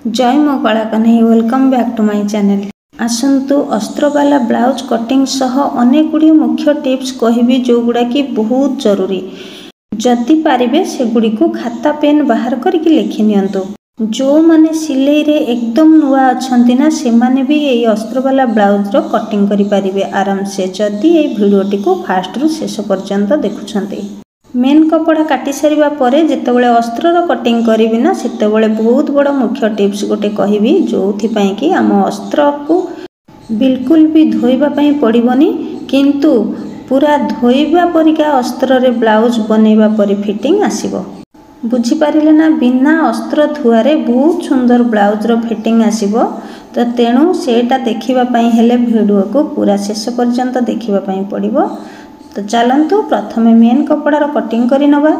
जय मो कला Kanhai welcome back to my channel. आसंतु अस्त्रवाला ब्लाउज कटिंग सह अनेक गुड़ी मुख्य टिप्स कहबी जो गुड़ा की बहुत जरूरी। जदि पारिबे से गुड़ी को खाता पेन बाहर करके लिखि नियंतु। जो माने सिलाई रे एकदम नुआ अछंती ना से माने भी ये अस्त्रवाला ब्लाउज रो कटिंग करि पारिबे आराम से जदि ये वीडियोटी को फास्ट रु शेष पर्यंत देखुछंती। मेन कपड़ा काटी सारिबा परे जेतेबेले अस्त्रर कटिंग करिबी ना सेतेबेले बहुत बड़ मुख्य टिप्स गोटे कहबी जोथि पई कि आम अस्त्र को बिल्कुल भी धोइबा पई पड़िबनी किंतु पूरा धोइबा परिका अस्त्र रे ब्लाउज बनेबा परि फिटिंग आसीबो। बुझी पारिले ना बिना अस्त्र धुआरे बहुत सुंदर ब्लाउज रो फिटिंग आसीबो। तो तेणु सेटा देखिबा पई हेले वीडियो को पूरा शेष पर्यंत देखिबा पई पड़िबो। तो चलतु प्रथमे मेन कपड़ार कटिंग करि नबा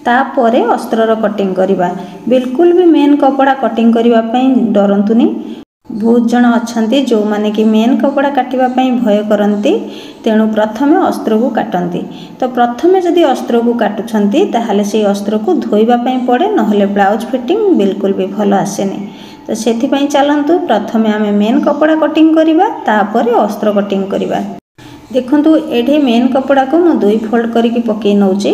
तापरे अस्त्रर कटिंग करिबा। बिल्कुल भी मेन कपड़ा कटिंग करिबा पई डरंतुनी। बहुत जन अछंती जो माने कि मेन कपड़ा काटिबा पई भय करंती तेणु प्रथमे अस्त्र को काटंती। तो प्रथमे जदि अस्त्र को काटुछंती ताहाले से अस्त्र को धोइबा पई पड़े नहले ब्लाउज फिटिंग बिल्कुल भी भलो आसेनी। तो सेथि पई चलंतु प्रथमे आमे मेन कपड़ा कटिंग करिबा तापरे अस्त्र कटिंग करिबा। देखंतु एठी मेन कपड़ा को मु दुई फोल्ड करके पकई नउची।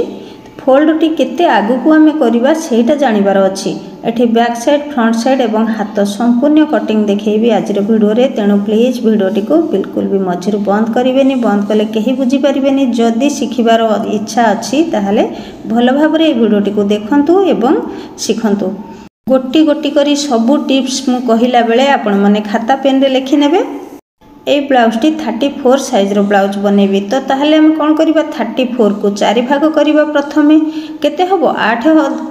फोल्ड टी केते आगु को आमे करिबा सेटा जानिबार अछि। एठी बैक साइड फ्रंट साइड एवं हाथ संपूर्ण कटिंग देखैबी आज वीडियो रे। तेणु प्लीज वीडियोटी को बिल्कुल भी मझिरु बंद करिवेनी। बंद कले केही बुझी परिबेनी। जदि शिखिबार इच्छा अछि ताहाले भलो भाबरे ए वीडियोटी को देखंतु एवं शिखंतु। गोटी गोटी करी सबु टिप्स मु कहिला बेले आपण माने खाता पेन रे लिखि नेबे। ए ब्लाउज टी 34 साइज रो ब्लाउज बनेबी। तो ताहले हम कोन करिबा 34 को 4 भाग करिबा। प्रथमे केते हबो 8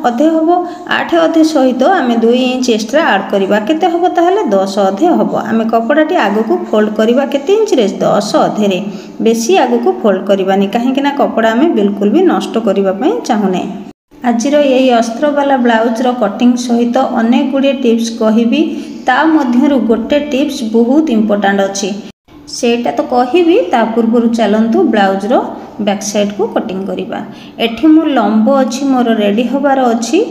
अधे हबो। 8 अधे सहित आमे 2 इंच एक्स्ट्रा ऐड करिबा। केते हबो ताहले 10 अधे हबो। आमे कपड़ा टी आगु को फोल्ड करिबा केते इंच रे 10 अधे रे। बेसी आगु को फोल्ड करिबानी काहे कि ना कपड़ा आमे बिल्कुल भी नष्ट करिबा पई चाहुने। आजिर यही अस्त्र वाला ब्लाउज रो कटिंग सहित अनेक गुड़े टिप्स कहबी। ता मध्यरु गोटे टिप्स बहुत इंपोर्टेंट अछि सेटा तो कहबी। ता पूर्व चलंतु ब्लाउज रो बैक साइड को कटिंग करिबा। एठी मु लंब अछि मोर रेडी होबार अछि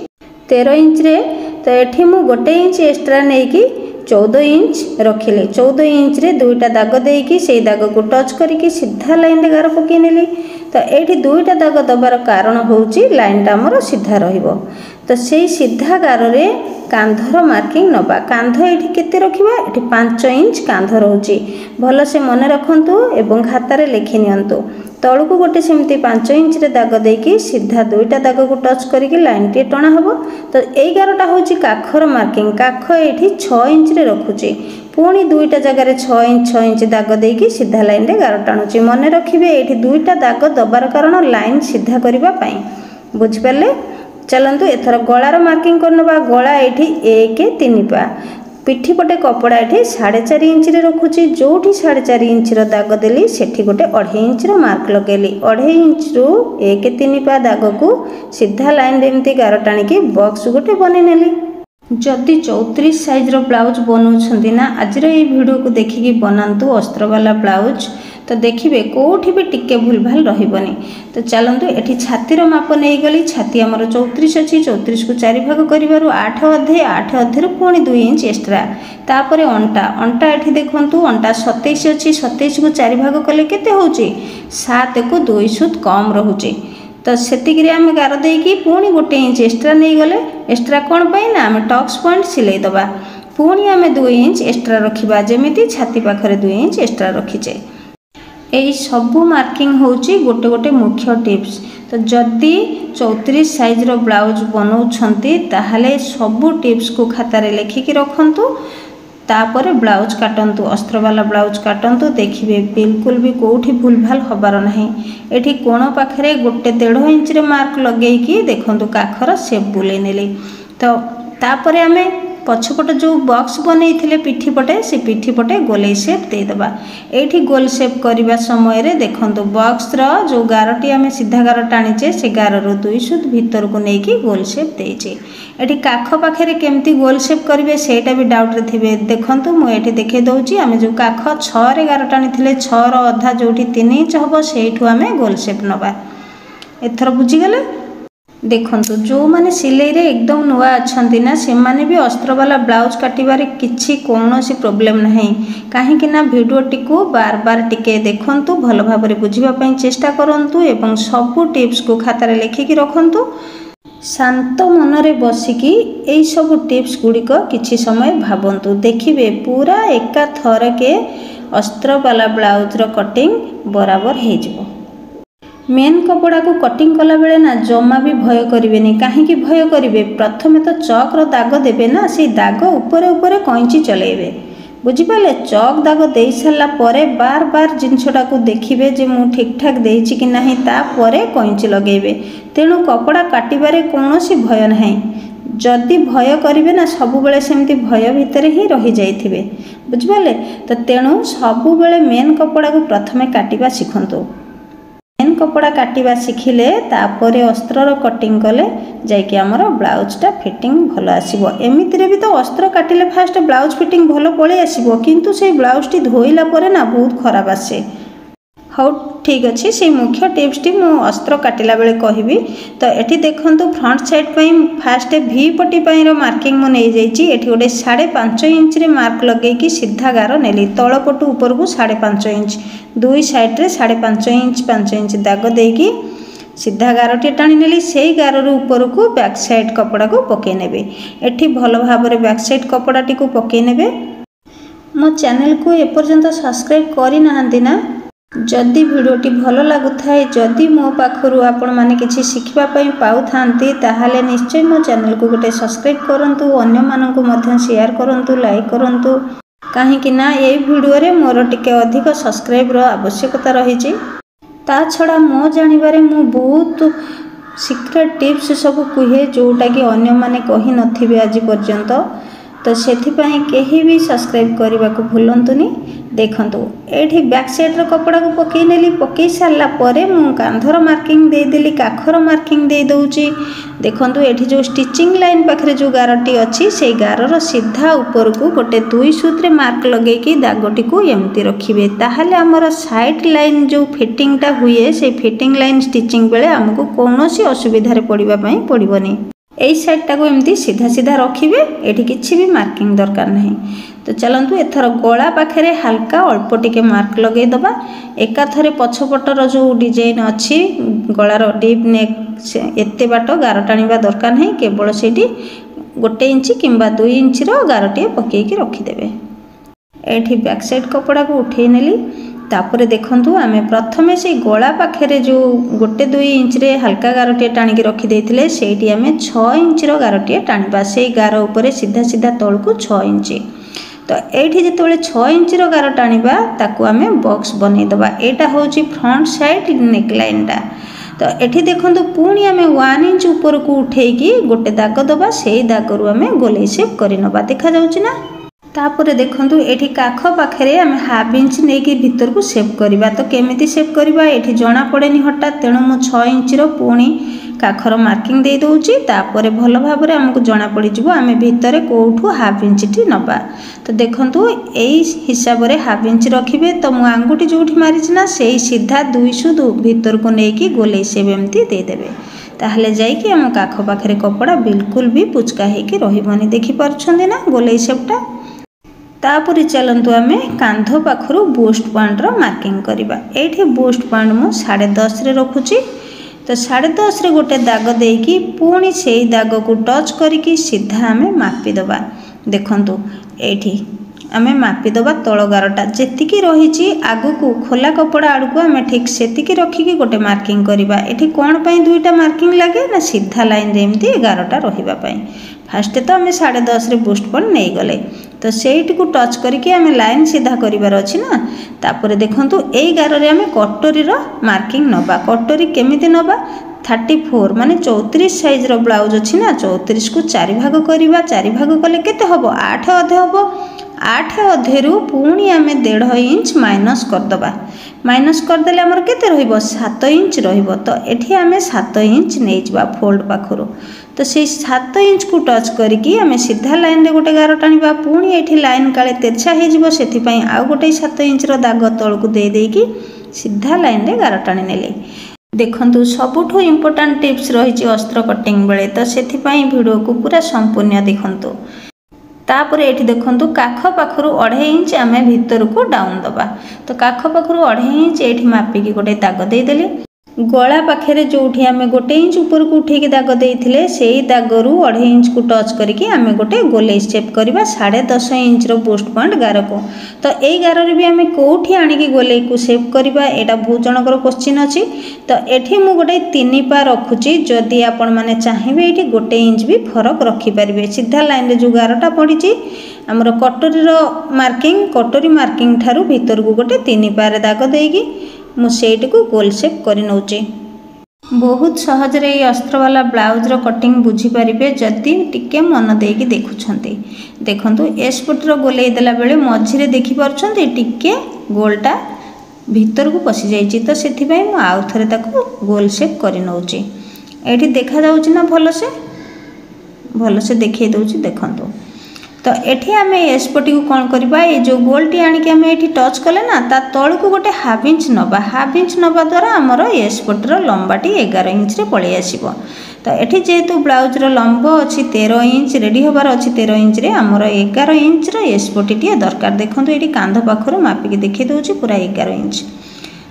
13 इंच रे। तो एठी मु गोटे इंच एक्स्ट्रा नै कि 14 इंच रखिले। 14 इंच रे दुईटा दाग देकी सेई दाग को टच करके सीधा लाइन रे गार पकई नेली। तो एठी दुईटा दाग दबार कारण होउची लाइन टा हमर सीधा रहिबो। तो सेई सीधा गार रे कांधर मार्किंग नबा। कांध एठी केते रखिबा एठी 5 इंच कांध रहउची। भलो से मन रखंतु एवं खाता रे लिखि नियंतु। तळु को गोटे सेमती 5 इंच रे दाग देकी सीधा दुईटा दाग को टच करके लाइन टे टणा हबो। तो एई गारटा होउची काखर मार्किंग। काख एठी 6 इंच रे रखुची। पुणी दुईटा जगह रे 6 इंच दाग देकी सीधा लाइन रे गार टाणुची। मन रखिबे एठी दुईटा दाग दबार कारण लाइन सीधा करिबा पई। बुझि परले। चलंतु एथर गଳାର मार्किंग करनबा। गळा एठी 1 3 पा। पिठी पटे कपड़ा एठी 4.5 इंच रे रखुची। जोठी 4.5 इंच रो दाग देली सेठी गोटे 2.5 इंच रो मार्क लगेली। 2.5 इंच रु 1 3 पा दाग को सीधा लाइन रे एमती गार टाणी की बॉक्स गोटे बने नेली। जदि 34 साइज रो ब्लाउज बनौछंती ना आजिर ए वीडियो को देखिकी बनांतु अस्त्र वाला ब्लाउज। तो देखिबे कोठी भी टिके भूल भाल रहिबनी। तो चलंतु एठी छाती रो माप नै गली। छाती हमर 34 अछि। 34 को 4 भाग करिवारु 8 अधे रु पुणी 2 इंच एक्स्ट्रा। तापरे अंटा एठी देखंतु अंटा 27 अछि। 27 को 4 भाग कले केते होउची 7 को 2 सुत कम रहउची। तो सेतिकरी आमे गार देकी पुणी गोटे इंच एक्स्ट्रा नै गले। एक्स्ट्रा कोन पई ना आमे टक्स पॉइंट सिलाई दबा। पुणी आमे 2 इंच एक्स्ट्रा रखिबा जेमिति छाती पाखरे 2 इंच एक्स्ट्रा रखिचे। एई सबु मार्किंग होउची गोटे गोटे मुख्य टिप्स। तो जदि 34 साइज रो ब्लाउज बनौछंती ताहाले सबु टिप्स को खाता रे लिखिकी रखंतु। तापरे ब्लाउज काटंतु। अस्त्र वाला ब्लाउज काटंतु। देखिबे बिल्कुल भी कोठी भूल भाल हबार नाही। एठी कोण पाखरे गोटे 1.5 इंच रे मार्क लगेकी देखंतु काखर शेप बुले नेली। तो तापरे आमे पछपट जो बॉक्स बनई थिले पिठी पटे से पिठी पटे गोले शेप दे दबा। एठी गोल शेप करिबा समय रे देखंतु बॉक्स रो जो गारटी आमे सीधा गार टाणीचे से गार रो 2 सुत भीतर को नेकी गोल शेप देइचे। एठी काख पाखरे केमती गोल शेप करिवे सेटा भी डाउट रे थिबे। देखंतु मु एठी देखे दउची आमे जो काख 6 रे गार टाणी थिले 6 रो अधा जोठी 3 इंच हबो सेठु आमे गोल शेप नबा। एथर बुझी गेले। देखंतु जो माने सिलाई रे एकदम नुआ अछंती ना से माने भी अस्त्र वाला ब्लाउज काटिबारे किछि कोनोसी प्रॉब्लम नहीं काहे कि ना वीडियोटी को बार बार टिके देखंतु भल भाबरे बुझिबा पई चेष्टा करंतु एवं सब टिप्स को खाता रे लिखिकी रखंतु शांत मनरे बसिकी एई सब टिप्स गुड़िक किछि समय भाबंतु देखिबे पूरा एका थरके अस्त्र वाला ब्लाउज रो कटिंग बराबर हे जिवो। मेन कपड़ा को कटिंग कला बेले ना जमा भी भय करें कहीं भय करेंगे प्रथमे तो चक रो दाग देवे ना से दाग उपरे उपरे कैंची चलेबे बुझिपारे चक दाग दे सारा परे बार बार जिनसटा को देखिए जे मु ठीक ठाक देछि कि नहीं तापर कैंची लगेबे तेणु कपड़ा काटिबारे कौनसी भय नहीं जदि भय करेंगे ना सब बेले सेमती भय भितर ही रही जाइथिबे बुझिपारे तो तेणु सब बेले मेन कपड़ा को प्रथमे काटिबा शिखंतु मेन कपड़ा काटिबा शिखिले तापर अस्त्र कटिंग कले जाइए आमर ब्लाउजटा फिटिंग भल आसो एमती भी तो अस्त्र काटिले फास्ट ब्लाउज फिटिंग भल पलि आसो किंतु से ब्लाउजटी धोइला परे ना बहुत खराब आसे। हाँ ठीक अच्छे से मुख्य टिप्स टी मु अस्त्र काटिला बेले कहबी तो एठी देखंतु फ्रंट साइड पई फास्ट वी पट्टी पई रो मार्किंग मु नै जाईची एठी गोटे 5.5 इंच रे मार्क लगे कि सीधा गार नेली तळ पटु ऊपर को 5.5 इंच दुई साइड रे 5.5 इंच दाग देकी सीधा गारटी टाणी नेली सेई गार रो ऊपर को बैक साइड कपड़ा को पके नेबे एठी भल भाबरे बैक साइड कपड़ा टी को पके नेबे। मो चैनल को ए पर्यंत सब्सक्राइब करि नाहंती ना जदि भिडियोटी भल लगुथाए जदि मो पाखरु आपण माने किछि शिखिबा पई पाउथांती ताहाले निश्चय मो चैनल को गोटे सब्सक्राइब करंतु अन्य माननकु मध्य शेयर करंतु लाइक करंतु काहे कि ना ए वीडियो रे मोर टिके अधिक सब्सक्राइब रो आवश्यकता रहिछि ता छडा मो जानिबारे मु बहुत सीक्रेट टिप्स सब कुहे जोटा कि अन्य माने कहि नथिबे आज पर्यंत तो सेथिपाई केही भी सब्सक्राइब करने को भूलंतुनी। देखंतु एठी बैक साइड रो कपड़ा को पकई नेली पकई सारला परे मु कांधर मार्किंग दे देली काखर मार्किंग दे दउची देखंतु एठी जो स्टिचिंग लाइन पाखरे जो गारटी अछि से गारर सीधा ऊपर को गोटे दुई सूत्र मार्क लगे कि दागटी को एमती रखिबे ताहाले हमर साइड लाइन जो फिटिंग टा हुए से फिटिंग लाइन स्टिचिंग बेले हमको कोनोसी असुविधा रे पड़िबा पई पड़िबनी एई साइड टा को एमती सीधा सीधा रखिबे एठी किछि भी मार्किंग दरकार नहीं। तो चलंतु एथर गला पाखरे हल्का अल्प टिके मार्क लगे दबा एका थरे पछपटर जो डिजाइन अछि गलार डीप नेक एते बाट गार टाणीबा दरकार नहीं केवल सेठी 1 इंच किंबा 2 इंच रो गारटी पकेई की रखि देबे। एठी बैक साइड कपड़ा को उठे नेली तापर देखंतु आमे प्रथमे से गला पाखरे जो 1-2 इंच रे हल्का गारटी टाणी की रखि देथिले सेठी आमे 6 इंच रो गारटी टाणीबा से गार ऊपर सीधा सीधा तळ को 6 इंच तो एठी जेतेबेले 6 इंच रो गार टाणीबा ताकू आमे बॉक्स बनै दबा एटा होची फ्रंट साइड नेक लाइन टा तो एठी देखंतु पुणी आमे 1 इंच ऊपर को उठेकी गोटे दाग दबा सेई दागरु आमे गोले शेप करि नबा देखा जाउची ना। तापर देखंतु एठी काख पाखरे आमे हाफ इंच नेकी भीतर को शेप करबा तो केमिति शेप करबा एठी जणा पड़ेनी हठात तेणु मु 6 इंच रो पुणी काखर मार्किंग दे दउची तापर भल भाबरे हमकु जणा पड़ी जिवो आमे भीतर कोठू हाफ इंच टी नबा तो देखंतु एई हिसाब रे हाफ इंच रखिबे तो मु आंगुठी जोठी मारिछि ना सेई सीधा 2 सुदु भीतर को नेकी गोले शेप एमती दे देबे ताहले जाई कि हम काख पाखरे कपड़ा बिल्कुल भी पुचका हे कि रहिबनी देखि परछन्दी ना गोले शेपटा। तापर चलंतु आमे कांध पाखरु बूस्ट पॉइंट रो मार्किंग करबा एठी बूस्ट पॉइंट मु 10.5 रे रखुची तो 10.5 रे गोटे दाग देकी पुणी से दाग को टच करिकी सीधा आमे मापी दबा देखंतु एठी आमे मापी दबा तळ गारटा जेतिकी रहिची आगु को खोला कपड़ा आड़ को आमे ठीक सेतिकी रखिकी गोटे मार्किंग करबा एठी कोन पई दुईटा मार्किंग लागे ना सीधा लाइन रे एमती गारटा रहिबा पई फास्ट तो आमे 10.5 रे बूस्ट पॉइंट नै गले तो सेठी को टच करके आमे लाइन सीधा करिवार अछि ना तापर देखंतु एई गार रे आमे कटोरी रो मार्किंग नबा कटोरी केमिति नबा 34 माने 34 साइज रो ब्लाउज अछि ना 34 को 4 भाग करिवा 4 भाग कले केते हबो 8 अधे हबो 8 अधे रु पुणी आमे 1.5 इंच माइनस कर दबा माइनस कर देले हमर केते रहिबो 7 इंच रहिबो तो एठी आमे 7 इंच नै जबा फोल्ड पाखरो तो से 7 इंच को टच करिकी आमे सीधा लाइन रे गोटे गार टाणीबा पुणी एठी लाइन काले तेरछा हे जिवो सेथि पई आ गोटे 7 इंच रो दाग तळ को दे देकी सीधा लाइन रे गार टाणी नेले देखंतु सबुठु इम्पोर्टेंट टिप्स रही अस्त्र कटिंग बेले, तो से वीडियो को पूरा संपूर्ण देखंतु। तापर ये देखंतु काख पाखरु 2.5 इंच आम भितर को डाउन दबा। तो काख पाखरु 2.5 इंच ये मापिकी गोटे दाग देदेली। गला पाखे जो आम 1 इंच ऊपर को उठे दाग देते से दागरू 2.5 इंच को टच करके आम गोटे गोले शेप करवा 10.5 इंच बुस्ट पॉइंट गार को। तो यही गारे भी आम कौटी आणिकी गोले को शेप करवा, यहाँ बहुत जनकर क्वेश्चन अच्छी। तो ये मुझे गोटे 3 पा रखुची, जदि आपण मैंने चाहिए ये 1 इंच भी फरक रखिपारे। सीधा लाइन रे जो गारटा पड़ी आमर कटोरी मार्किंग ठारू भीतर को गोटे 3 पारे दाग देगी मुझे को गोल शेप कर नौचे। बहुत सहज रे अस्त्र वाला ब्लाउज रो कटिंग बुझीपारे जदि टिके मन देकी देखुछंती। देखंतु एस्पटर गोले देला बेले मझिरे देखि परछंती टिके गोलटा भीतर को पसी जाइछि। तो सेथि पई मु आउ थरे ताको गोल शेप कर नौचे। एठी देखा जाउछि ना भल से देखै दउछि। देखंतु तो एठी आमे एस्पटी को कौन करबा, ये जो गोलटी आनिक आमे एठी टच कले ना ता तळ को गोटे हाफ इंच नबा। हाफ इंच नबा द्वारा आमर एस्पटर लंबाटी 11 इंच रे पळै आसीबो। तो एठी जेहेतु ब्लाउज रो लंब अछि 13 इंच, रेडी होबार अछि 13 इंच रे आमर 11 इंच रो एस्पटी टी दरकार। देखंतु एठी कांध पाखरो मापिक देखि दउछि पूरा 11 इंच।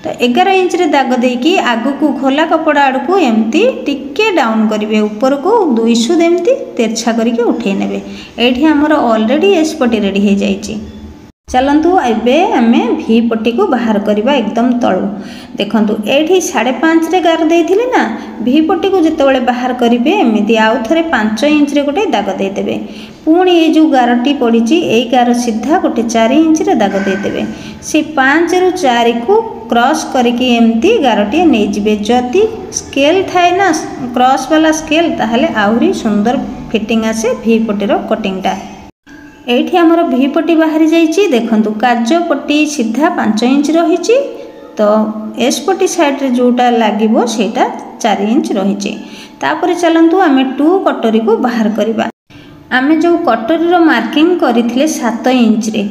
तो 11 इंच रे दाग देकी आगु को खोला कपड़ा आड़ को एमती टिके डाउन करिवे, ऊपर को 2 सुद एमती तेरछा करके उठे नेबे। एठी हमर ऑलरेडी एस्पटी रेडी हो जाइछि। चलंतु एबे आमे भी पट्टी को बाहर करबा एकदम तळु। देखंतु एठी 5.5 रे गार देथिले ना, भी पट्टी को जेतेबेले बाहर करिवे एमिति आउ थरे 5 इंच रे गोटे दाग दे देबे। पुणी ये जो गारटी पड़ीची एई गार सीधा गोटे 4 इंच रे दाग दे देबे। से 5 रु 4 को क्रॉस करके एमती गारटी नै जिवे। जदि स्केल थाए ना क्रॉस वाला स्केल, ताहले आहुरी सुंदर फिटिंग आसे भी पट्टीर कटिंगटा। एठी हमर भी पट्टी बाहरी जाइछि। देखंतु काज पट्टी सीधा 5 इंच रहिछि। तो एस पट्टी साइड रे जोटा लागिबो सेटा 4 इंच रहिछि। तापर चलंतु आमे 2 कटोरी को बाहर करबा। आमे जो कटोरी रो मार्किंग करिथिले 7 इंच रे,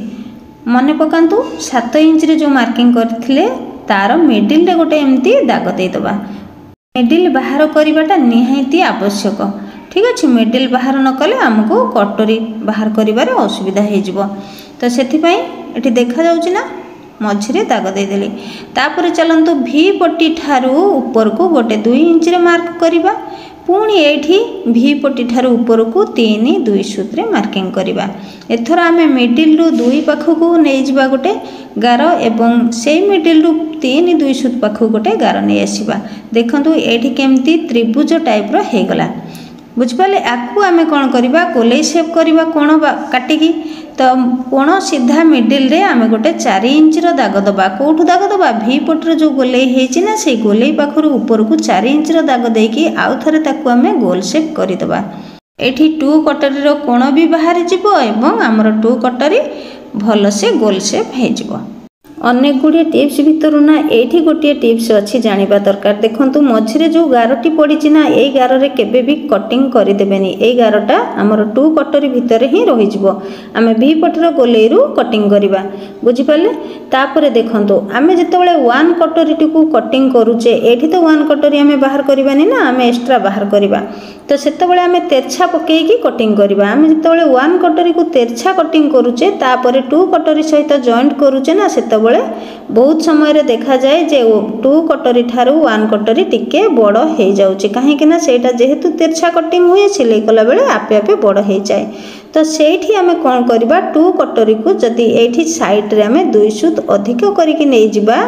मने पकांतु 7 इंच रे जो मार्किंग करथिले तार मिडिल रे गोटे एमती दाग दे दबा। मिडिल बाहर करबाटा निहायती आवश्यक। ठीक अच्छे, मिडिल बाहर न कले आमको कटोरी बाहर करिबारे असुविधा हो जिवो। तो सेथिपई एठी देखा जाउछि ना मझिरे दाग दे देली। तापर चलंतु भी पट्टी ठारू ऊपर को गोटे 2 इंच रे मार्क करिबा। पुणी एठी भी पट्टी ठारू ऊपर को 3-2 सूत्रे मार्किंग करिबा। एथर आमे मिडिल रु 2 पाखु को नै जिबा गोटे गार एवं सेई मिडिल रु 3-2 सूत पाखु गोटे गार नै आसीबा। देखंतु एठी केमती त्रिभुज टाइप रो हे गला। बुझिपाले आकु आमे कौन करबा, गोले शेप करबा कोण काटिकी। तो कोण सीधा मिडिल रे आमे गोटे 4 इंच रो दाग दबा। कोठु दाग दबा, भी पटर जो गोले हेछि ना से गोले पाखरु ऊपर को 4 इंच रो दाग देकी आउ थरे ताकु आमे गोल शेप करि दबा। एठी 2 कटोरी रो कोण भी बाहर जिवो एवं हमर 2 कटोरी भल से गोल शेप हे जिवो। अनेक गुड़िए टिप्स भितर ना एठी गोटे टिप्स अच्छी जानिबा दरकार। देखंतु मझिरे जो गारटी पड़ी ना ए गार रे केबे भी कटिंग करि देबेनी। ए गारटा हमर 2 कटोरी भितर ही रहि जिवो। आमे भी पटर गोलेरु कटिंग करिबा। बुझि पाले। तापरे देखंतु आमे जेतेबेले 1 कटोरी टिकु कटिंग करूचे, एठी तो 1 कटोरी आमे बाहर करिबानी ना, आमे एक्स्ट्रा बाहर करिबा। तो सेतेबेले आमे तेरछा पकेकी कटिंग करिबा। आमे जेतेबेले 1 कटोरी को तेरछा कटिंग करूचे, तापरे 2 कटोरी सहित जॉइंट करूचे ना, सेतेबेले बहुत समय रे देखा जाए जे 2 कटोरी ठारू 1 कटोरी टिके बड़ हो जाउची। काहे कि ना सेटा जेहेतु तेरछा कटिंग हुए सिलाई कला बेले आपे आपे बड़ हो जाए। तो सेठी आमे कोन करबा, 2 कटोरी को जदी एठी साइड रे आमे 2 सूत अधिक करिकि नै जिबा,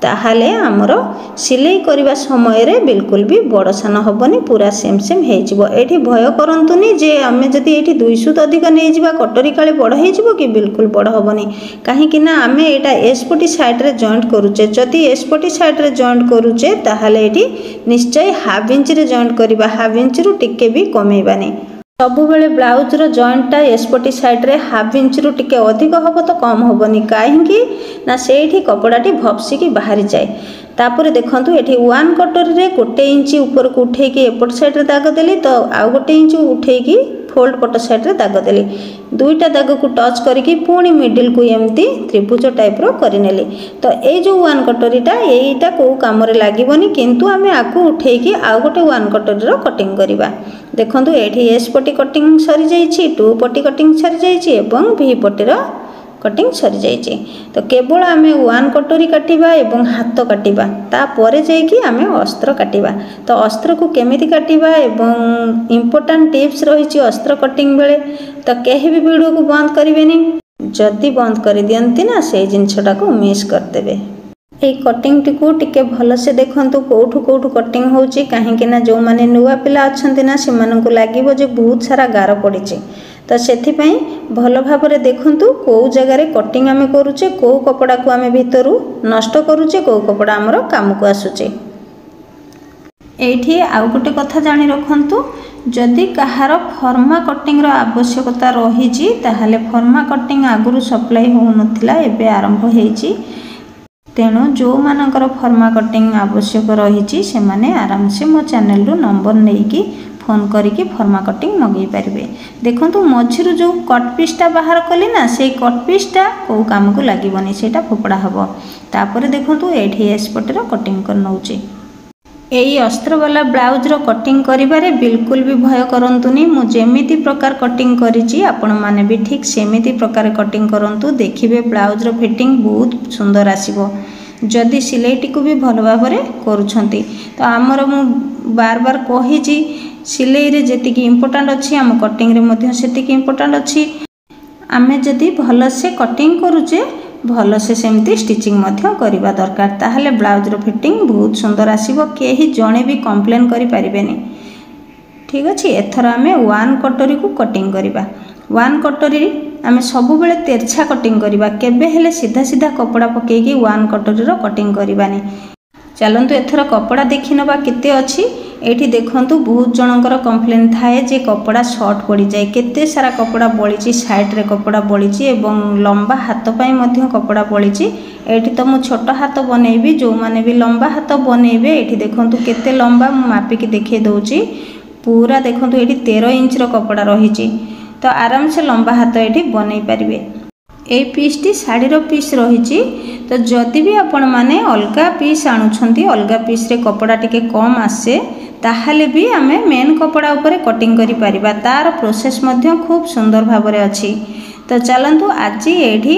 ताहाले हमरो सिलाई करिबा समय रे बिल्कुल भी बड़ सान हबनी, पूरा सेम सेम हो जिवो। एठी भय करंतुनी जे आमे जदी एठी 2 सूत अधिक नै जिबा कटोरी काले बड़ हो जिवो कि, बिल्कुल बड़ हबनी। काहे कि ना आमे एटा एस्पटी साइड रे जॉइंट करूचे। जदी एस्पटी साइड रे जॉइंट करूचे ताहाले एठी निश्चय हाफ इंच रे जॉइंट करिबा। हाफ इंच रु टिके भी कमेइबानी। सबु बेले ब्लाउज रो जॉइंटटा एस्पटी साइड रे हाफ इंच रु टिके अधिक हबो तो कम हबनी। काहेकि ना सेठी कपड़ाटी भपसिकी बाहरी जाए। तापरे देखंतु एठी 1 कटोरी रे 1 इंच ऊपर को उठेकी एपट साइड रे दाग देली, तो आउ 1 इंच उठेकी फोल्ड पट साइड रे दाग देली दुईटा दाग को टच करके पुणी मिडिल को एमती त्रिभुज टाइप रो करिनेली। तो ये जो वन कटोरीटा एटा को काम रे लागबनी किंतु आमे आकु उठेकी आ गोटे वन कटोरी रो कटिंग करबा। देखंतु एठी एस पट्टी कटिंग सरी जाईछि, टू पट्टी कटिंग सरी जाईछि एवं भी पट्टी रो कटिंग सरी जाइए। तो केवल आमे वन कटोरी काटिबा एवं हाथ काटिबा तापरे जाइकी आमे अस्त्र काटिबा। तो अस्त्र को केमिति काटिबा एवं इम्पोर्टेंट टिप्स रही अस्त्र कटिंग बेले तो कहीं भी वीडियो को बंद करेंगे, जदि बंद कर दियंती ना से जिनसटा को मिस करदेवे। ये कटिंग टी टिके भल से देखंतु कोठु कोठु कटिंग होची, काहेकि ना जो माने नुआ पिला अछंती ना से मानन को लागिवो जे बहुत सारा गार पड़िचे। तो सेथिपई भल भाव में देखंतु को जगह रे कटिंग आमे करूचे, को कपड़ा को आमे भितरु नष्ट करूचे, को कपड़ा हमर काम को आसुचे। एठी आउ गोटे कथा जानी रखंतु, जदि कहार फर्मा कटिंग रो आवश्यकता रही ताहले फर्मा कटिंग आगुरु सप्लाई हो नथिला एबे आरंभ हेची। तेणु जो मानकर फर्मा कटिंग आवश्यक रही से माने आराम से मो चैनल रू नंबर नहीं फोन करके फर्मा कटिंग मगै पारे। देखो मझिरु जो कट पीसटा बाहर कली ना से कट पीसटा को काम को लगभग से फोपड़ा हम। तापर देखो ये एसपटर कटिंग कर नौचे। यही अस्त्र वाला ब्लाउज रो कटिंग करिबारे बिल्कुल भी भय करंतुनी। मु जेमिति प्रकार कटिंग करिछि आपण माने भी ठीक सेमिति प्रकार कटिंग करंतु, देखिबे ब्लाउज रो फिटिंग बहुत सुंदर आसीबो। जदि सिलाईटी को भी भल भाव में करूछंती तो आमर मु बार बार कहिछि सिलाई रे जेतिकी इम्पोर्टेंट अछि आम कटिंग रे मध्य सेतिकी इम्पोर्टेंट अछि। आमे जदि भल से कटिंग करूचे भल से सेमती स्टिचिंग मध्य करिबा दरकार, ताहले ब्लाउज रो फिटिंग बहुत सुंदर आसीबो, केही जणे भी कंप्लेन करि परिबेनी। ठीक अछि, एथर आमे वन कटोरी को कटिंग करिबा। वन कटोरी आमे सब बेले तेरछा कटिंग करिबा, केबे हेले सीधा सीधा कपड़ा पकेकी वन कटोरी रो कटिंग करिबानी। चलंतु एथर कपड़ा देखि नबा केते अछि। एठी देखंतु बहुत जनकर कंप्लेन थाए जे कपड़ा शॉर्ट पड़ी जाए, केते सारा कपड़ा बळिछि, साइड रे कपड़ा बळिछि एवं लंबा हाथ पई मध्य कपड़ा बळिछि। एठी तो मु छोट हाथ बनेबी, जो माने भी लंबा हाथ बनेबे एठी देखंतु केते लंबा मु मापिकी देखै दउछि। पूरा देखंतु एठी 13 इंच रो कपड़ा रहिछि, तो आराम से लंबा हाथ एठी बनै परिबे। ए पीस टी साड़ी रो पीस रही। तो जदि भी आपण माने अलगा पीस आणुछंती, अलगा पीस रे कपड़ा टिके कम आसे ताहले भी आमे मेन कपड़ा ऊपर कटिंग करि परिबा। तार प्रोसेस मध्य खूब सुंदर भाव में अछि। तो चलंतु आज एठी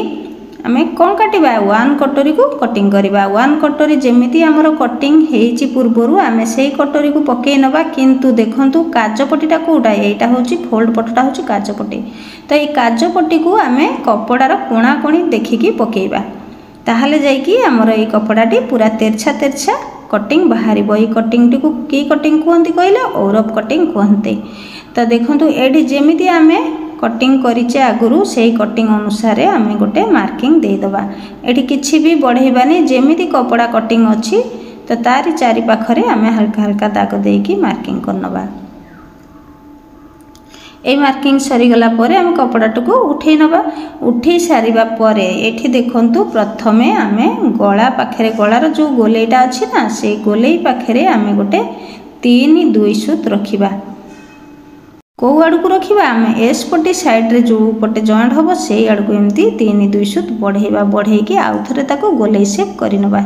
आमे कोन काटिबा वन कटोरी को कटिंग करिबा। वन कटोरी जेमिति हमर कटिंग हेछि पूर्वरु आमे सेही कटोरी को पकेइ नबा, किंतु देखंतु काजपट्टीटा कोडा एटा होछि फोल्ड पट्टा होछि काजपट्टी। तो ये काजपट्टी को आमे कपड़ार कोणा कोणी देखिकी पकेइबा, ताहले जाइकी हमर ए कपड़ाटी पूरा तेरछा तेरछा कटिंग बाहर। ये कटिंग टी को की कटिंग कहते कहले औरफ कटिंग कहते। तो देखंतु एडी जेमिति आमे कटिंग करिचे आगुरु सेही कटिंग अनुसार आमे गोटे मार्किंग दे दबा। एडी किछि भी बढ़ेबानी, जेमिति कपड़ा कटिंग अछि तो तारि चारि पाखरे आमे हल्का हल्का दाग देकी मार्किंग करनबा। ए मार्किंग सरीगला परे आमे कपड़ाटा को उठेई नबा। उठेई सारिबा परे एठी देखंतु प्रथमे आमे गला पाखरे, गलार जो गोलेटा अछि ना से गोलेई पाखरे आमे गोटे 3-2 सूत रखिबा। को आड़ को रखिबा आमे एस पट्टी साइड रे जो पटे जॉइंट होबो सेही आड़ को एमती 3-2 सूत बढ़ेबा। बढ़ेकी आउ थरे ताको गोलेई शेप करिनबा।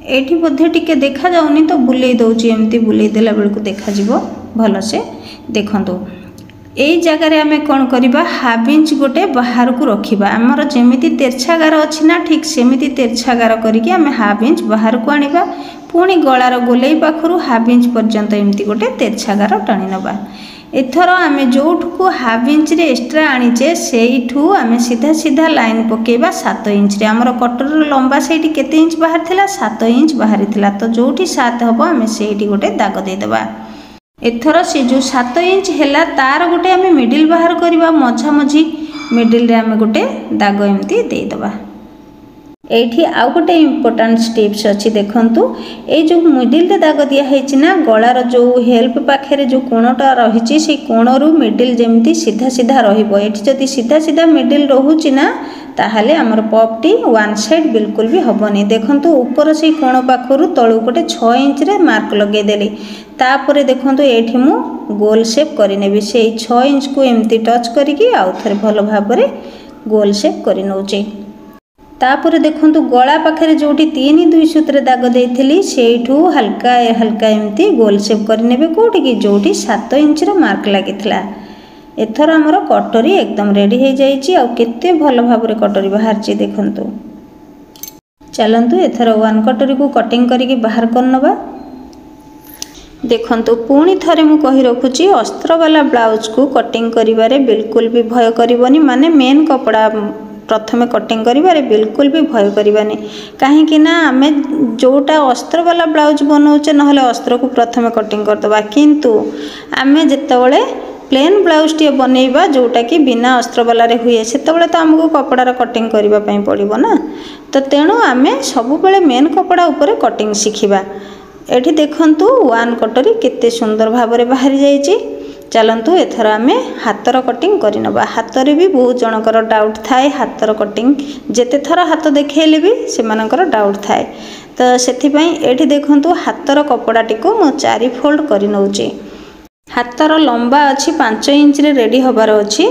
एठी मध्ये टिके देखा जाउनी तो बुलेई दउची, एमती बुलेई देला बेलको देखा जिवो भलो से। देखंतु एई जगह रे आमे कोन करिबा हाफ इंच गोटे बाहर को रखिबा। हमर जेमिति तेरछा गार अछि ना ठीक सेमिति तेरछा गार करिके आमे हाफ इंच बाहर को आनिबा। पुणी गलार गोलेई पाखरु हाफ इंच पर्यंत एमती गोटे तेरछा गार टाणी नबा। एथर आमे जोठु को हाफ इंच रे एक्स्ट्रा आनिचे सेइठु आमे सीधा सीधा लाइन पकेबा 7 इंच रे। हमर कटर लंबा सेठी केते इंच बाहर थिला 7 इंच बाहर थिला। तो जोठी 7 हबो आमे सेठी गोटे दाग दे देबा। एथर से जो 7 इंच हैला तार गोटे आमे मिडिल बाहर करबा, मझा मझी मिडिल रे आमे गोटे दाग एमती दे देबा। एठी आउ गोटे इम्पोर्टाट टिप्स अच्छी देखंतु ए जो मिडिल रे दाग दिया है ना गलार जो हेल्प पाखे जो कोणटा रही से कोणरू मिडिल जमी सीधा सीधा रही सीधा सीधा मिडिल रोचे ना ताहले आमर पपटी वन साइड बिल्कुल भी हेनी देखंतु ऊपर से कोण पाखर तलू गोटे 6 इंच रे मार्क लगेदेली तापर देखंतु एठी मु गोल शेप करिनेबी से 6 इंच को एमती टच करिकी आउ थरे भल भाबरे गोल शेप करि नउची तापर देखंतु गला पाखरे जोटी 3-2 सूत्र दाग देइथिली सेठू हल्का हल्का एमती गोल शेप करिनेबे कोठी की जोटी 7 इंच रो मार्क लागितला एथर हमर कटोरी एकदम रेडी हो जाइए आ केते भल भाव कटोरी बाहर देखंतु चलंतु एथर वन कटोरी को कटिंग करके बाहर करनबा देखंतु पुणी थरे मु कहि रखुची अस्त्र वाला ब्लाउज को कटिंग करिवारे बिल्कुल भी भय करिवनी माने मेन कपड़ा प्रथमे कटिंग करिवारे बिल्कुल भी भय करिवानी काहेकि ना आमे जोटा अस्त्र वाला ब्लाउज बनाउचे नहले अस्त्र को प्रथमे कटिंग करदबा किंतु आमे जेतेबेले प्लेन ब्लाउज टी बनैबा जोटा कि बिना अस्त्र वाला रे हुए सेतेबेले तो हमको कपड़ार कटिंग करबा पई पड़िबो ना तो तेणु आमे सब बेले मेन कपड़ा ऊपर कटिंग शिखिबा एठी देखंतु वन कटोरी केते सुंदर भाव रे बाहरी जाइछि चलंतु एथर आमे हातर कटिंग करिनबा हातर भी बहुत जनकर डाउट थाए हातर कटिंग जेते थर हाथ देखेले भी सेमानकर डाउट थाए तो सेथि पई एठी देखंतु हातर कपड़ाटी को मो 4 फोल्ड करि नउछि हातर लंबा अच्छी 5 इंच रे रेडी हबार अच्छी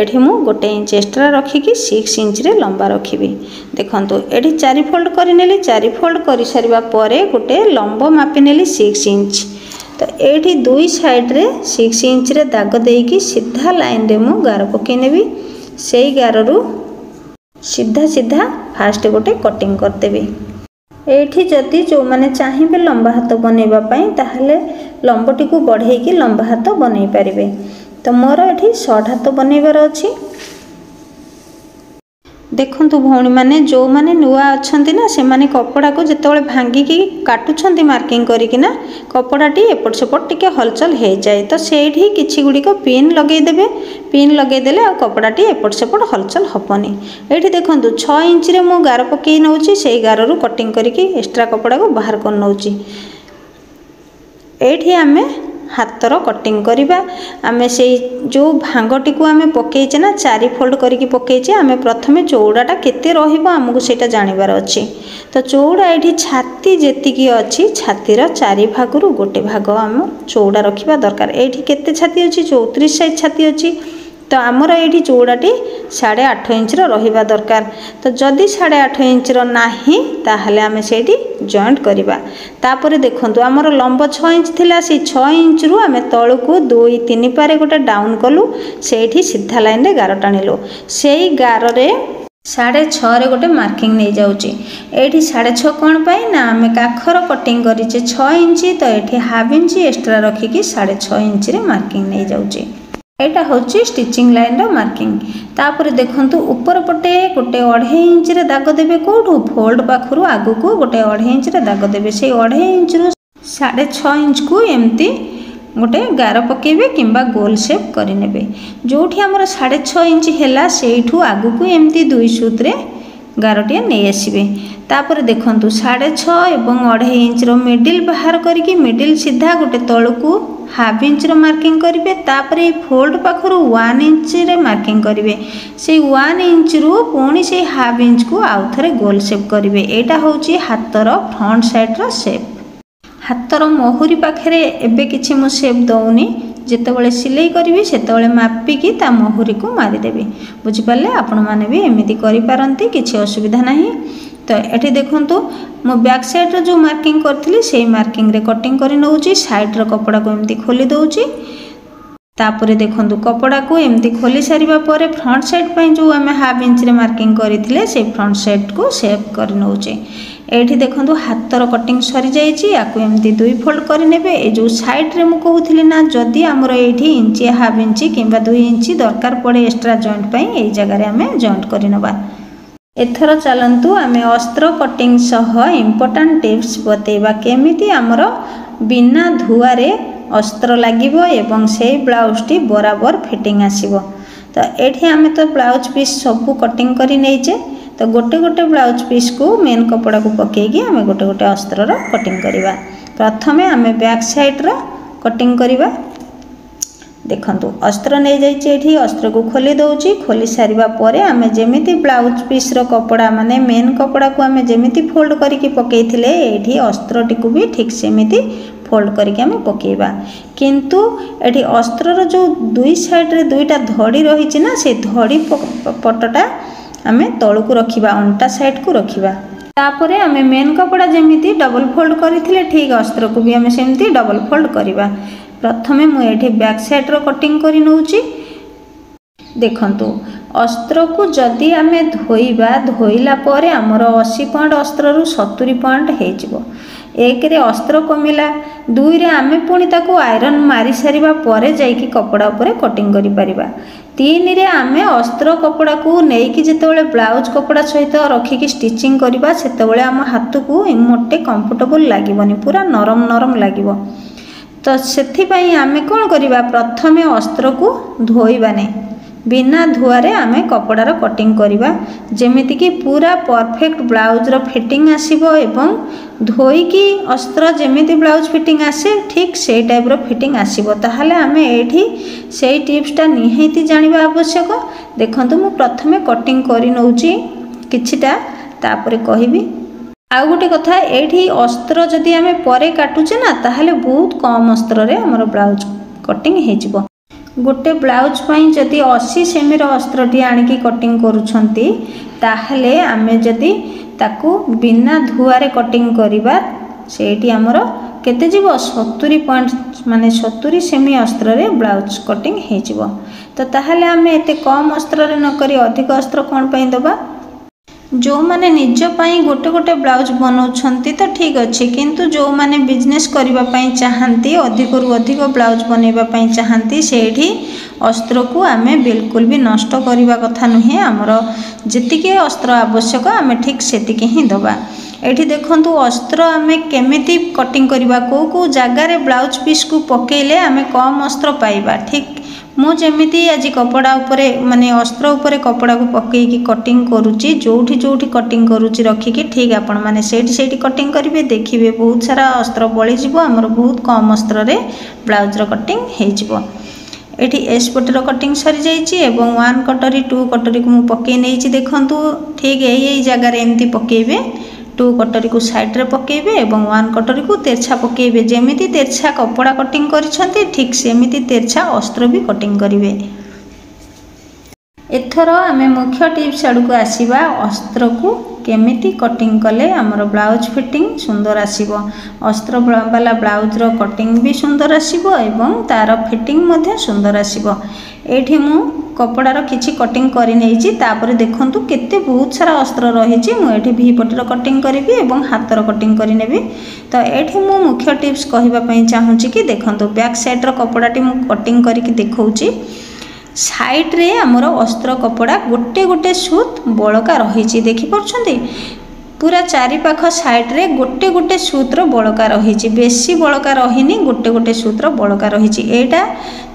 एठी मु 1 इंच एक्स्ट्रा रखिकी 6 इंच रे लंबा रखिबी देखंतु एठी 4 फोल्ड करि नेली 4 फोल्ड करि सारिबा परे गोटे लंब मापि नेली 6 इंच तो एठी दुई साइड रे 6 इंच रे दाग देकी सीधा लाइन रे मु गार पके नेबी सेई गार रु सीधा सीधा फास्ट गोटे कटिंग कर देबी एठी जदि जो माने चाहिबे लंबा हाथ बनेबा पई ताहले लंबटी को बढ़ेकी लंबा हाथ बनै पारिबे तो मोर एठी शॉर्ट हाथ बनैबार अछि देखंतु भौणी माने जो माने नुआ अछंती ना से माने कपड़ा को जेतेबेले भांगी की काटुछंती मार्किंग करिकि ना कपड़ाटी एपट सेपट टिके हलचल हे जाए तो सेठी किछि गुडी को पिन लगै देबे पिन लगै देले आ कपड़ाटी एपट सेपट हलचल हबनी एठी देखंतु 6 इंच रे मु गार पकेई नउची सेई गार रु कटिंग करिकि एक्स्ट्रा कपड़ा को बाहर कर नउची एठी आमे हाथर कटिंग करिबा आमे से जो भांगटी को आमे पकेइचे ना 4 फोल्ड करके पकेइचे आमे प्रथमे चौड़ाटा केते रहिबो हमकु सेटा जानिबार अछि तो चौड़ा एठी छाती जेतिकी अछि छातीर 4 भागरु गोटे भाग हम चौड़ा रखिबा दरकार एठी केते छाती अछि 34 साइज छाती अछि तो आमर ये चौड़ाटी 8.5 इंच रहिबा दरकार तो जदि 8.5 इंच नाही ताहले आमे सेठी जॉइंट करिबा तापर देखंतु आमर लंब 6 इंच थिला से 6 इंच रु आमे तळु को 2-3 पारे गोटे डाउन कलु सेठी सीधा लाइन रे गार टाणिलु सेई गार रे 6.5 रे गोटे मार्किंग नहीं जाउची एठी 6.5 कोन पाई ना आमे काखर कटिंग करिचे 6 इंच तो एठी हाफ इंच एक्स्ट्रा रखिकी 6.5 इंच रे मार्किंग नहीं जाउची एटा होची स्टिचिंग लाइन रो मार्किंग तापर देखंतु ऊपर पटे गोटे 2.5 इंच रे दाग देबे कोठू फोल्ड पाखरु आगु को गोटे 2.5 इंच रे दाग देबे से 2.5 इंच रु 6.5 इंच को एमती गोटे गार पकेबे किंबा गोल शेप करि नेबे जोठी हमर 6.5 इंच हैला सेठू आगु को एमती 2 सूत रे गारटिया नहीं आसबे तापर देखंतु 6.5 एवं 2.5 इंच रो मिडिल बाहर करके मिडिल सीधा गोटे तळु को हाफ इंच रो मार्किंग करिवे तापर फोल्ड पाखरु 1 इंच रे मार्किंग करिवे से 1 इंच रु पुणी से हाफ इंच को आउ थरे गोल शेप करिवे एटा होची हातर फ्रंट साइड रो शेप हातर मोहुरी पाखरे एबे किछि मो शेप दउनी जेतेबेले सिलाई करिवि सेतेबेले मापिकी ता मोहुरी को मारी देबी बुझि पाले आपण माने भी एमिति करि पारंती किछि असुविधा नाही तो एठी देखंतु मो बैक साइड रो जो मार्किंग करथिली सेही मार्किंग रे कटिंग करि नउची साइड रो कपड़ा को एमिति खोली दउची तापरे देखंतु कपड़ा को एमिति खोली सारिबा परे फ्रंट साइड पई जो हमें हाफ इंच रे मार्किंग करिथिले से फ्रंट साइड को शेप करि नउची एठी देखंतु हातर कटिंग सरी जाइछि याकु एमिति 2 फोल्ड करि नेबे ए जो साइड रे मु कहउथिली ना जदी हमर एठी इंची हाफ इंची किंबा 2 इंची दरकार पड़े एक्स्ट्रा जॉइंट पई ए जगह रे हमें जॉइंट करि नबा एथर चलंतु हमें अस्त्र कटिंग सह इंपोर्टेंट टिप्स बतेबा केमिति हमर बिना धुआ रे अस्त्र लागिबो एवं सेही ब्लाउज टी बराबर फिटिंग आसीबो तो एठी हमें तो ब्लाउज पीस सब कटिंग करि नैचे तो गोटे गोटे ब्लाउज पीस को मेन कपड़ा को पकईकी आम गोटे गोटे अस्त्रर कटिंग करवा। प्रथमे आम बैक साइड रो कटिंग करवा। देखंतु अस्त्र नहीं जाइए अस्त्र को खोली दौची। खोली सारिबा परे आमे जेमिति ब्लाउज पीस रो कपड़ा माने मेन कपड़ा को आमे जेमिति फोल्ड करके पकईथिले एठी अस्त्र टी को भी ठीक सेमिति फोल्ड करके आमे पकेबा। किंतु एठी अस्त्र रो जो दुई साइड रे दुईटा धड़ी रही छि ना से धड़ी पटटा आमे तळु को रखिबा अंटा साइड को रखिबा। तापरे आमे मेन कपड़ा जेमिति डबल फोल्ड करिथिले ठीक अस्त्र को भी आमे सेमिति डबल फोल्ड करिबा। प्रथमे मु एठी बैक साइड रो कटिंग करि नउची। देखंतु अस्त्र को जदि आमे धोइबा धोइला परे हमर 80 पॉइंट अस्त्र रु 70 पॉइंट हे जिवो। एक रे अस्त्र कमिला, दुई रे आमे पुणी ताको आयरन मारी सारिबा परे जाईकी कपड़ा ऊपर कटिंग करि परिबा। तीन रे आमे अस्त्र कपड़ा को नेकी जेतेबेले ब्लाउज कपड़ा सहित रखिकी स्टिचिंग करिबा सेतेबेले हम हाथ को मोटे कंफर्टेबल लागिबनी, पूरा नरम नरम लागिबो। तो सेथिपाई आमे कौन करिबा प्रथमे अस्त्र को धोइबा नहीं, बिना धुआरे आमे कपड़ार कटिंग करिबा जेमिति कि पूरा परफेक्ट ब्लाउज रो फिटिंग आसीबो एवं धोईकी अस्त्र जेमिति ब्लाउज फिटिंग आसे ठीक से टाइप रो फिटिंग आसीबो। ताहाले आमे एठी सेई टिप्सटा निहायती जानिबा आवश्यक। देखंतु मु प्रथमे कटिंग करि नउची किछिटा तापरे कहिबी। आउ गोटे कथा एठी अस्त्र जदि आमे परे काटुचे ना ताहाले बहुत कम अस्त्र रे हमर ब्लाउज कटिंग हे जिवो। गोटे ब्लाउज पई जदि 80 सेमी रो अस्त्र टी आनिकी कटिंग करूछंती ताहाले आमे जदि ताकू बिना धुआरे कटिंग करिबा सेठी हमर केते जिवो 70 पॉइंट माने 70 सेमी अस्त्र रे ब्लाउज कटिंग हे जिवो। तो ताहाले आमे एते कम अस्त्र रे न करी अधिक अस्त्र कोन पई दबा। जो माने निज पाई गोटे गोटे ब्लाउज बनाउछंती तो ठीक अच्छे, किंतु जो माने बिजनेस करिबा पाई चाहंती अधिक रु अधिक ब्लाउज बनेबा पाई चाहंती सेठी अस्त्र को आमे बिल्कुल भी नष्ट करिबा कथा नुहे। हमर जेतिके अस्त्र आवश्यक आमे ठीक सेतिके ही दबा। एठी देखंतु अस्त्र आमे केमिति कटिंग करिबा को जागा रे ब्लाउज पीस को पकेइले आमे कम अस्त्र पाइबा। ठीक मु जेमिति आज कपड़ा उपरे माने अस्त्र उपरे कपड़ा को पकेइकी कटिंग करूची, जोठी जोठी कटिंग करूची रखिकी ठीक आपण माने सेठी कटिंग करिवे देखिबे बहुत सारा अस्त्र बळी जिवो। हमर बहुत कम अस्त्र रे ब्लाउज रो कटिंग हे जिवो। एठी एस पटर कटिंग सरी जाइछि एवं 1 कटरी 2 कटरी को मु पके नेइछि। देखंतु ठीक एई जगह रे एम्ति पकेइबे, 2 कटरी को साइड रे पकेइबे एवं 1 कटरी को तेरछा पकेइबे। जेमिति तेरछा कपड़ा कटिंग करिसंती ठीक सेमिति तेरछा अस्त्र भी कटिंग करिवे। एथर आमे मुख्य टिप्स आड़ को आसीबा। अस्त्र को केमिति कटिंग कले हमर ब्लाउज फिटिंग सुंदर आसीबो। अस्त्र वाला ब्लाउज रो कटिंग भी सुंदर आसीबो एवं तार फिटिंग मध्ये सुंदर आसीबो। एठी मु कपड़ार किछि कटिंग करि नेइछि। तापर देखंतु केते बहुत सारा अस्त्र रहिछि। मु एठी भी पटर कटिंग करिवि एवं हातर कटिंग करि नेबि। तो एठी मु मुख्य टिप्स कहिबा पई चाहूछि कि देखंतु बैक साइड रो कपड़ाटी मु कटिंग करिकि देखौछि। साइड रे हमर अस्त्र कपड़ा गोटे गोटे सूत बळका रहिछि, देखि परछंती पूरा चारि पाख साइड रे गोटे गोटे सूत्र बळका रहिछि, बेसी बळका रहिनी, गोटे गोटे सूत्र बळका रहिछि। एटा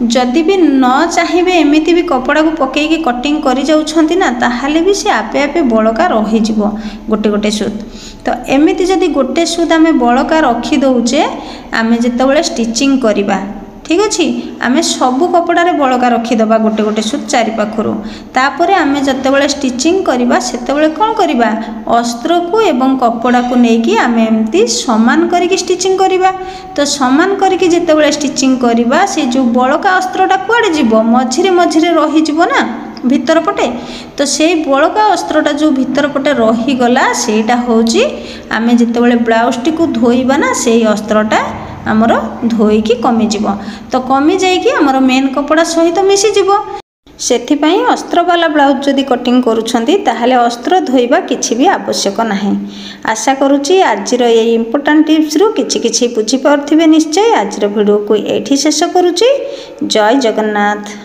जदि भी न चाहिबे एमिति भी कपड़ा को पकेइकी कटिंग करि जाउछंती ना ताहाले भी से आपे आपे बळका रहि जिवो गोटे गोटे सूत। तो एमिति जदि गोटे सूत आमे बळका रखि दउचे आमे जेतेबेले स्टिचिंग करिबा ठीक अच्छे आमे सबू कपड़ा रे बळका रखिदबा गोटे गोटे सूत चारि पाखरु। तापरे आमे जतेबेले स्टिचिंग करिबा सेतेबेले कोन करिबा अस्त्र को एवं कपड़ा को नेकी आमे एम्ति समान करिकि स्टिचिंग करिबा। तो समान करिकि जतेबेले स्टिचिंग करिबा से जो बळका अस्त्रटा कुआडे जिवो मझिरे मझिरे रहि जिवो ना भीतर पटे। तो से बळका अस्त्रटा जो भीतर पटे रही गला सेटा होची आमे जतेबेले ब्लाउज टी को धोइबा ना सेई अस्त्रटा आमर धोईकी कमी जिवो। तो कमी जाइकी आमर मेन कपड़ा सहित मिसी जिवो। सेथिपाई अस्त्र वाला ब्लाउज जदि कटिंग करूछंती ताहाले अस्त्र धोइबा किछि भी आवश्यक नाही। आशा करूची आजिर ये इंपोर्टेंट टिप्स रु किछि किछि बुझी पारथिबे निश्चय। आजिर वीडियो को एठी शेष करूची। जय जगन्नाथ।